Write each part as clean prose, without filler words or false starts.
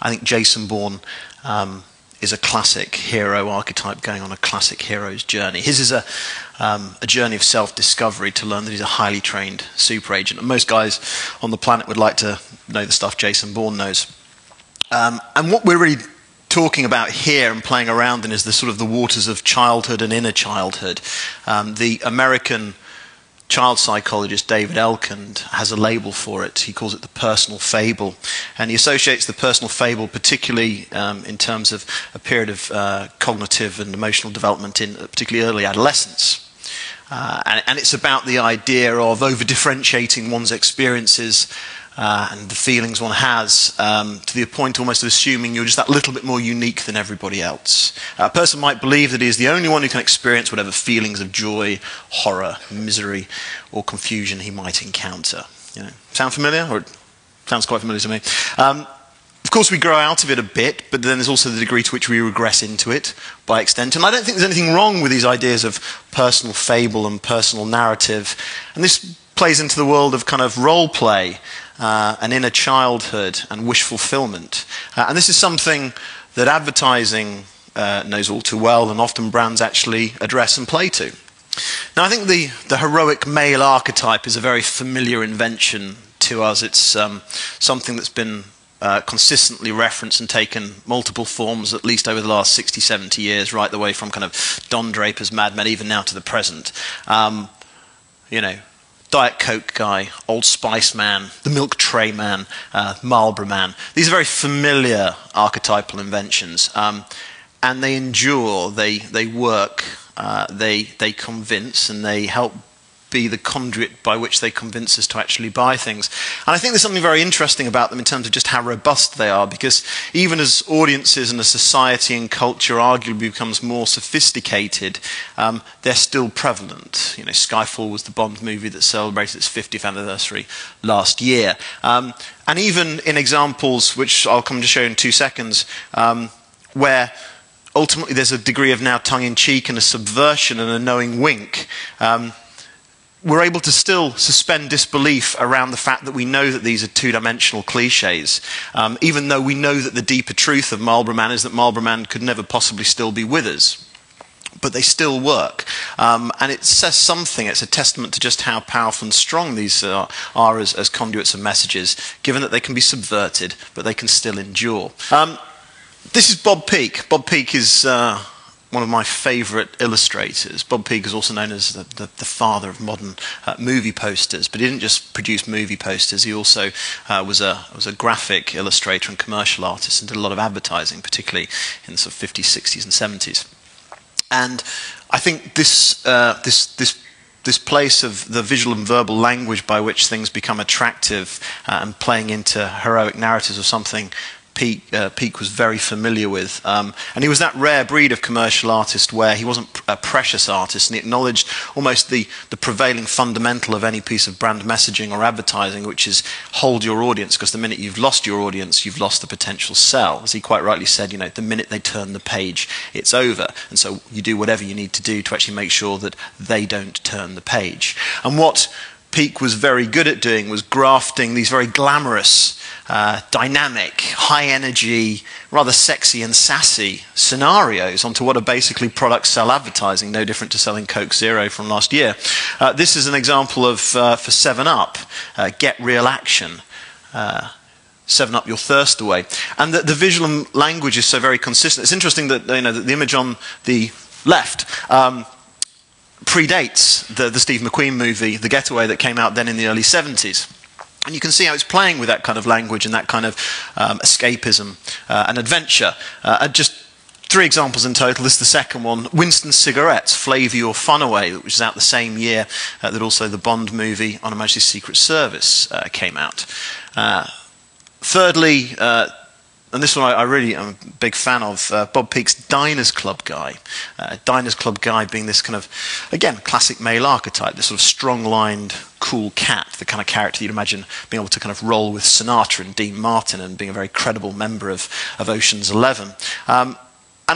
I think Jason Bourne is a classic hero archetype going on a classic hero's journey. His is a journey of self-discovery to learn that he's a highly trained super agent. And most guys on the planet would like to know the stuff Jason Bourne knows. And what we're really talking about here and playing around in is the sort of the waters of childhood and inner childhood. The American child psychologist David Elkind has a label for it. He calls it the personal fable, and he associates the personal fable particularly in terms of a period of cognitive and emotional development in particularly early adolescence. And it's about the idea of over-differentiating one's experiences and the feelings one has to the point almost of assuming you're just that little bit more unique than everybody else. A person might believe that he is the only one who can experience whatever feelings of joy, horror, misery, or confusion he might encounter. You know, sound familiar? Or it sounds quite familiar to me. Of course, we grow out of it a bit, but then there's also the degree to which we regress into it by extent. And I don't think there's anything wrong with these ideas of personal fable and personal narrative. And this plays into the world of kind of role play and inner childhood and wish fulfillment. And this is something that advertising knows all too well, and often brands actually address and play to. Now, I think the heroic male archetype is a very familiar invention to us. It's something that's been consistently referenced and taken multiple forms, at least over the last 60, 70 years, right the way from kind of Don Draper's Mad Men, even now to the present. You know, Diet Coke guy, Old Spice man, the Milk Tray man, Marlboro man. These are very familiar archetypal inventions, and they endure, they work, they convince, and they help be the conduit by which they convince us to actually buy things. And I think there's something very interesting about them in terms of just how robust they are, because even as audiences and as society and culture arguably becomes more sophisticated, they're still prevalent. You know, Skyfall was the Bond movie that celebrated its 50th anniversary last year. And even in examples, which I'll come to show in 2 seconds, where ultimately there's a degree of now tongue-in-cheek and a subversion and a knowing wink, we're able to still suspend disbelief around the fact that we know that these are two-dimensional cliches, even though we know that the deeper truth of Marlboro Man is that Marlboro Man could never possibly still be with us. But they still work. And it says something, it's a testament to just how powerful and strong these are as conduits of messages, given that they can be subverted, but they can still endure. This is Bob Peak. Bob Peak is one of my favourite illustrators. Bob Peak is also known as the father of modern movie posters, but he didn't just produce movie posters, he also was a graphic illustrator and commercial artist and did a lot of advertising, particularly in the sort of 50s, 60s and 70s. And I think this place of the visual and verbal language by which things become attractive and playing into heroic narratives or something Peak was very familiar with. And he was that rare breed of commercial artist where he wasn't a precious artist, and he acknowledged almost the prevailing fundamental of any piece of brand messaging or advertising, which is hold your audience, because the minute you've lost your audience, you've lost the potential sell. As he quite rightly said, you know, the minute they turn the page, it's over. And so you do whatever you need to do to actually make sure that they don't turn the page. And what Peak was very good at doing was grafting these very glamorous, dynamic, high-energy, rather sexy and sassy scenarios onto what are basically product sell advertising, no different to selling Coke Zero from last year. This is an example of, for 7-Up, get real action. 7-Up your thirst away. And the visual language is so very consistent. It's interesting that, you know, that the image on the left predates the Steve McQueen movie, The Getaway, that came out then in the early 70s. And you can see how it's playing with that kind of language and that kind of escapism and adventure. Just 3 examples in total. This is the second one. Winston Cigarettes, Flavour Your Fun Away, which was out the same year that also the Bond movie on Her Majesty's Secret Service came out. Thirdly, and this one I really am a big fan of, Bob Peak's Diners Club guy. Diners Club guy being this kind of, again, classic male archetype, this sort of strong-lined, cool cat, the kind of character you'd imagine being able to kind of roll with Sinatra and Dean Martin and being a very credible member of Ocean's 11. And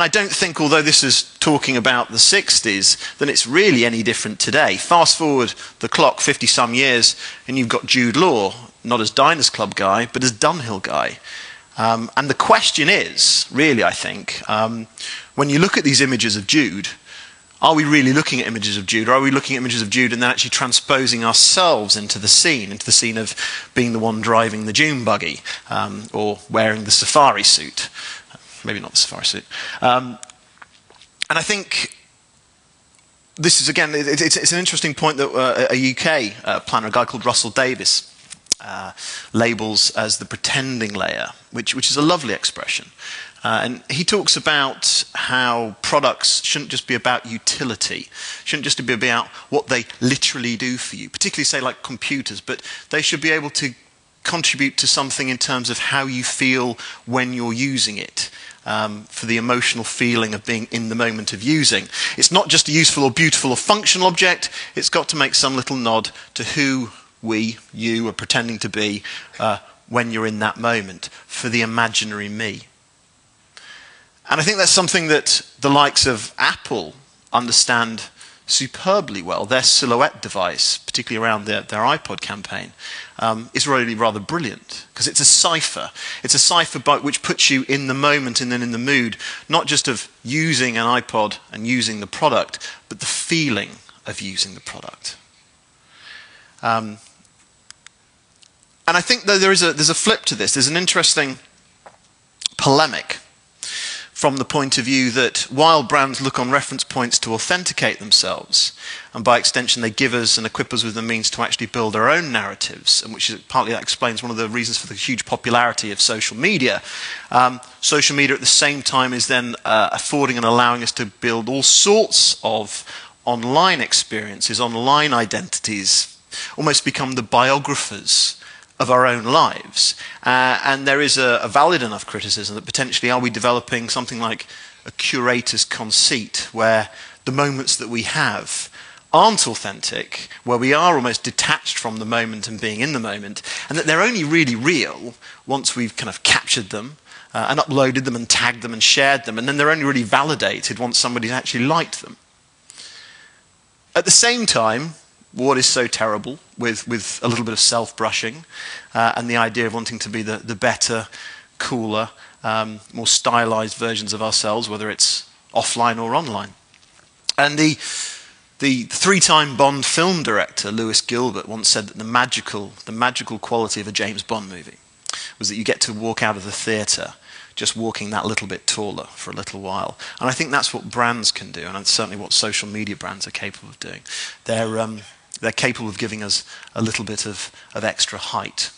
I don't think, although this is talking about the 60s, that it's really any different today. Fast forward the clock 50-some years, and you've got Jude Law, not as Diners Club guy, but as Dunhill guy. And the question is, really, I think, when you look at these images of Jude, are we really looking at images of Jude, or are we looking at images of Jude and then actually transposing ourselves into the scene of being the one driving the dune buggy, or wearing the safari suit? Maybe not the safari suit. And I think this is, again, it's an interesting point that a UK planner, a guy called Russell Davis, labels as the pretending layer, which is a lovely expression. And he talks about how products shouldn't just be about utility, shouldn't just be about what they literally do for you, particularly, say, like computers, but they should be able to contribute to something in terms of how you feel when you're using it, for the emotional feeling of being in the moment of using. It's not just a useful or beautiful or functional object, it's got to make some little nod to who you are pretending to be when you're in that moment, for the imaginary me. And I think that's something that the likes of Apple understand superbly well. Their silhouette device, particularly around their iPod campaign, is really rather brilliant, because it's a cipher. It's a cipher which puts you in the moment and then in the mood, not just of using an iPod and using the product, but the feeling of using the product. And I think that there's a flip to this. There's an interesting polemic from the point of view that while brands look on reference points to authenticate themselves, and by extension they give us and equip us with the means to actually build our own narratives, and which is, partly that explains one of the reasons for the huge popularity of social media. Social media at the same time is then affording and allowing us to build all sorts of online experiences, online identities, almost become the biographers of our own lives. And there is a valid enough criticism that potentially are we developing something like a curator's conceit, where the moments that we have aren't authentic, where we are almost detached from the moment and being in the moment, and that they're only really real once we've kind of captured them and uploaded them and tagged them and shared them, and then they're only really validated once somebody's actually liked them. At the same time, what is so terrible with a little bit of self-brushing and the idea of wanting to be the better, cooler, more stylized versions of ourselves, whether it's offline or online. And the three-time Bond film director, Lewis Gilbert, once said that the magical quality of a James Bond movie was that you get to walk out of the theatre just walking that little bit taller for a little while. And I think that's what brands can do, and that's certainly what social media brands are capable of doing. They're capable of giving us a little bit of extra height.